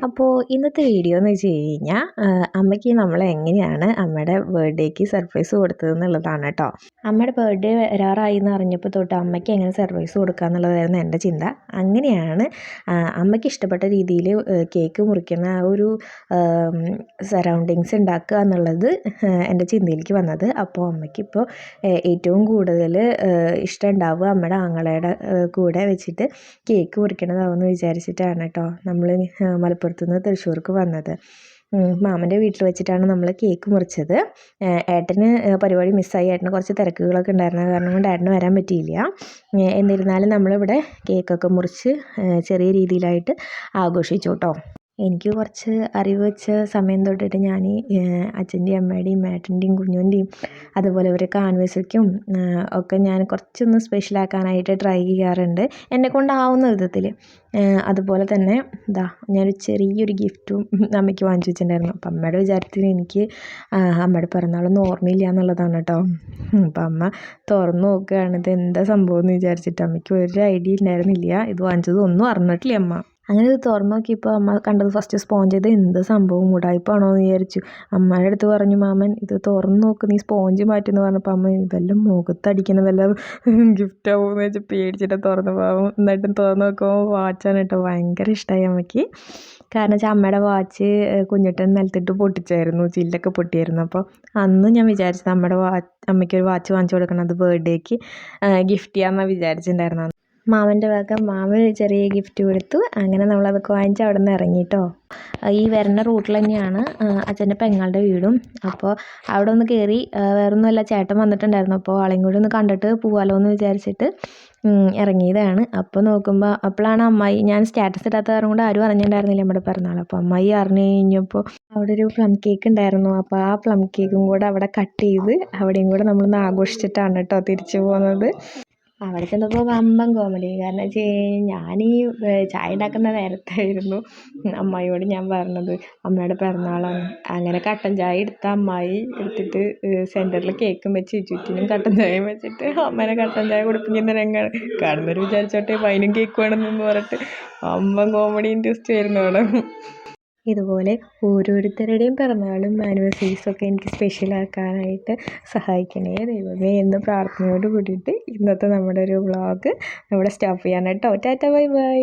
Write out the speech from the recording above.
അപ്പോൾ ഇന്നത്തെ വീഡിയോ എന്ന് വെച്ച് കഴിഞ്ഞാൽ അമ്മയ്ക്ക് നമ്മൾ എങ്ങനെയാണ് അമ്മയുടെ ബർത്ത്ഡേക്ക് സർപ്രൈസ് കൊടുത്തതെന്നുള്ളതാണ് കേട്ടോ. അമ്മയുടെ ബർത്ത്ഡേ വരാറായി എന്ന് അറിഞ്ഞപ്പോൾ തൊട്ട് അമ്മയ്ക്ക് എങ്ങനെ സർപ്രൈസ് കൊടുക്കുക എന്നുള്ളതായിരുന്നു എൻ്റെ ചിന്ത. അങ്ങനെയാണ് അമ്മയ്ക്ക് ഇഷ്ടപ്പെട്ട രീതിയിൽ കേക്ക് മുറിക്കുന്ന ആ ഒരു സറൗണ്ടിങ്സ് ഉണ്ടാക്കുക എന്നുള്ളത് എൻ്റെ ചിന്തയിലേക്ക് വന്നത്. അപ്പോൾ അമ്മയ്ക്കിപ്പോൾ ഏറ്റവും കൂടുതൽ ഇഷ്ടം ഉണ്ടാവുക അമ്മയുടെ ആങ്ങളയുടെ കൂടെ വെച്ചിട്ട് കേക്ക് മുറിക്കണതാവുമെന്ന് വിചാരിച്ചിട്ടാണ് കേട്ടോ നമ്മൾ മലപ്പുറത്തുനിന്ന് തൃശ്ശൂർക്ക് വന്നത്. മാമൻ്റെ വീട്ടിൽ വെച്ചിട്ടാണ് നമ്മൾ കേക്ക് മുറിച്ചത്. ഏട്ടന് പരിപാടി മിസ്സായി. ഏട്ടന് കുറച്ച് തിരക്കുകളൊക്കെ ഉണ്ടായിരുന്നത് കാരണം കൊണ്ട് ഏട്ടന് വരാൻ പറ്റിയില്ല. എന്നിരുന്നാലും നമ്മളിവിടെ കേക്കൊക്കെ മുറിച്ച് ചെറിയ രീതിയിലായിട്ട് ആഘോഷിച്ചു കേട്ടോ. എനിക്ക് കുറച്ച് അറിവ് വെച്ച സമയം തൊട്ടിട്ട് ഞാൻ അച്ഛൻ്റെയും അമ്മയുടെയും ഏട്ടൻ്റെയും കുഞ്ഞുൻ്റെയും അതുപോലെ ഒരു ആനിവേഴ്സറിക്കും ഒക്കെ ഞാൻ കുറച്ചൊന്ന് സ്പെഷ്യലാക്കാനായിട്ട് ട്രൈ ചെയ്യാറുണ്ട് എന്നെക്കൊണ്ടാവുന്ന വിധത്തിൽ. അതുപോലെ തന്നെ ഞാനൊരു ചെറിയൊരു ഗിഫ്റ്റും അമ്മയ്ക്ക് വാങ്ങിച്ചു വെച്ചിട്ടുണ്ടായിരുന്നു. അപ്പം അമ്മയുടെ വിചാരത്തിൽ എനിക്ക് അമ്മയുടെ പിറന്നാളൊന്നും ഓർമ്മയില്ല എന്നുള്ളതാണ് കേട്ടോ. അപ്പം അമ്മ തുറന്നു നോക്കുകയാണ്, ഇത് എന്താ സംഭവം എന്ന് വിചാരിച്ചിട്ട്. അമ്മയ്ക്ക് ഒരു ഐഡിയ ഉണ്ടായിരുന്നില്ല, ഇത് വാങ്ങിച്ചത് ഒന്നും അറിഞ്ഞിട്ടില്ല അമ്മ. അങ്ങനെ ഇത് തുറന്നു നോക്കിയപ്പോൾ അമ്മ കണ്ടത് ഫസ്റ്റ് സ്പോഞ്ച് ചെയ്ത് എന്ത് സംഭവം ഉടായിപ്പാണോ എന്ന് വിചാരിച്ചു. അമ്മയുടെ അടുത്ത് പറഞ്ഞു, മാമൻ ഇത് തുറന്നു നോക്ക്, നീ സ്പോഞ്ച് മാറ്റുമെന്ന് പറഞ്ഞപ്പോൾ അമ്മ ഇതെല്ലാം മുഖത്തടിക്കുന്ന വല്ല ഗിഫ്റ്റ് ആവുമെന്ന് വെച്ച് പേടിച്ചിട്ട് തുറന്നു പോകും. എന്നിട്ടും തുറന്നു നോക്കുമ്പോൾ വാച്ചാണ് കേട്ടോ. ഭയങ്കര ഇഷ്ടമായി അമ്മയ്ക്ക്. കാരണം വെച്ചാൽ അമ്മയുടെ വാച്ച് കുഞ്ഞിട്ടൻ നിലത്തിട്ട് പൊട്ടിച്ചായിരുന്നു, ചില്ലൊക്കെ പൊട്ടിയായിരുന്നു. അപ്പോൾ അന്ന് ഞാൻ വിചാരിച്ചത് അമ്മയ്ക്കൊരു വാച്ച് വാങ്ങിച്ചു കൊടുക്കണം, അത് ബർത്ത്ഡേക്ക് ഗിഫ്റ്റ് ചെയ്യാമെന്നാണ് വിചാരിച്ചിട്ടുണ്ടായിരുന്നത്. മാമൻ്റെ വക മാമൻ ചെറിയ ഗിഫ്റ്റ് കൊടുത്തു. അങ്ങനെ നമ്മളതൊക്കെ വാങ്ങിച്ച് അവിടെ നിന്ന് ഇറങ്ങി കേട്ടോ. ഈ വരുന്ന റൂട്ടിൽ തന്നെയാണ് അച്ഛൻ്റെ പെങ്ങളുടെ വീടും. അപ്പോൾ അവിടെ ഒന്ന് കയറി, വേറൊന്നുമല്ല ചേട്ടൻ വന്നിട്ടുണ്ടായിരുന്നു. അപ്പോൾ ആളെയും കൂടി ഒന്ന് കണ്ടിട്ട് പോകാമല്ലോ എന്ന് വിചാരിച്ചിട്ട് ഇറങ്ങിയതാണ്. അപ്പോൾ നോക്കുമ്പോൾ അപ്പോഴാണ് അമ്മായി, ഞാൻ സ്റ്റാറ്റസ് ഇടാത്ത കാരണം കൊണ്ട് ആരും അറിഞ്ഞിട്ടുണ്ടായിരുന്നില്ല നമ്മുടെ പിറന്നാൾ. അപ്പോൾ അമ്മായി അറിഞ്ഞു കഴിഞ്ഞപ്പോൾ അവിടെ ഒരു പ്ലം കേക്ക് ഉണ്ടായിരുന്നു. അപ്പോൾ ആ പ്ലം കേക്കും കൂടെ അവിടെ കട്ട് ചെയ്ത് അവിടെയും കൂടെ നമ്മളൊന്ന് ആഘോഷിച്ചിട്ടാണ് കേട്ടോ തിരിച്ചു പോകുന്നത്. അവിടെ ചെന്നപ്പോൾ വമ്പൻ കോമഡി. കാരണം വെച്ച് കഴിഞ്ഞാൽ ഞാൻ ചായ ഉണ്ടാക്കുന്ന നേരത്തായിരുന്നു അമ്മായിയോട് ഞാൻ പറഞ്ഞത് അമ്മയുടെ പിറന്നാളാണ്. അങ്ങനെ കട്ടൻ ചായ എടുത്ത അമ്മായി എടുത്തിട്ട് സെൻറ്ററിൽ കേക്കും വെച്ച് ചുറ്റിനും കട്ടൻ ചായയും വെച്ചിട്ട് അമ്മേനെ കട്ടൻ ചായ കുടിപ്പിക്കുന്ന രംഗമാണ് കാണുന്നവർ വിചാരിച്ചോട്ടെ വൈനും കേക്ക് വേണമെന്ന് പറഞ്ഞിട്ട് വമ്പൻ കോമഡിയും ട്വിസ്റ്റായിരുന്നു അവിടെ. ഇതുപോലെ ഓരോരുത്തരുടെയും പിറന്നാളും ആനിവേഴ്സറീസൊക്കെ എനിക്ക് സ്പെഷ്യലാക്കാനായിട്ട് സഹായിക്കണേ ദൈവമേ എന്ന് പ്രാർത്ഥനയോട് കൂടിയിട്ട് ഇന്നത്തെ നമ്മുടെ ഒരു വ്ളോഗ് ഇവിടെ സ്റ്റോപ്പ് ചെയ്യാൻ കേട്ടോ. Tata bye bye.